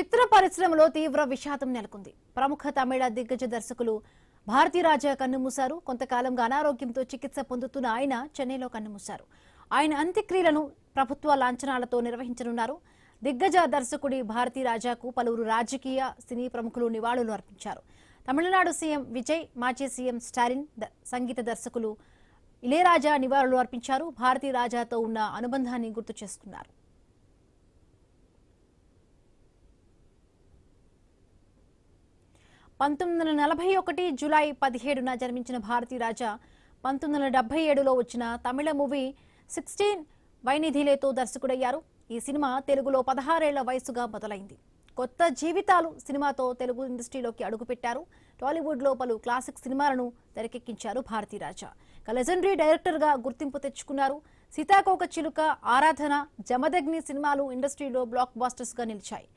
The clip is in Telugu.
చిత్ర పరిశ్రమలో తీవ్ర విషాదం నెలకొంది. ప్రముఖ తమిళ దిగ్గజ దర్శకులు భారతీరాజా కన్నుమూశారు. కొంతకాలంగా అనారోగ్యంతో చికిత్స పొందుతున్న ఆయన చెన్నైలో కన్నుమూశారు. ఆయన అంత్యక్రియలను ప్రభుత్వ లాంఛనాలతో నిర్వహించనున్నారు. దిగ్గజ దర్శకుడి భారతీరాజాకు పలువురు రాజకీయ సినీ ప్రముఖులు నివాళులు అర్పించారు. తమిళనాడు సీఎం విజయ్, మాజీ సీఎం స్టాలిన్, సంగీత దర్శకులు ఇళయరాజా నివాళులు అర్పించారు. భారతీరాజాతో ఉన్న అనుబంధాన్ని గుర్తు చేసుకున్నారు. 1941 జూలై 17న జన్మించిన భారతీరాజా 1977లో వచ్చిన తమిళ మూవీ 16 వైనిధిలేతో దర్శకుడయ్యారు. ఈ సినిమా తెలుగులో 16 ఏళ్ల వయసుగా మొదలైంది. కొత్త జీవితాలు సినిమాతో తెలుగు ఇండస్ట్రీలోకి అడుగుపెట్టారు. టాలీవుడ్లో పలు క్లాసిక్ సినిమాలను తెరకెక్కించారు భారతీరాజా. లెజెండరీ డైరెక్టర్గా గుర్తింపు తెచ్చుకున్నారు. సీతాకోక చిలుక, ఆరాధన, జమదగ్ని సినిమాలు ఇండస్ట్రీలో బ్లాక్ బాస్టర్స్గా నిలిచాయి.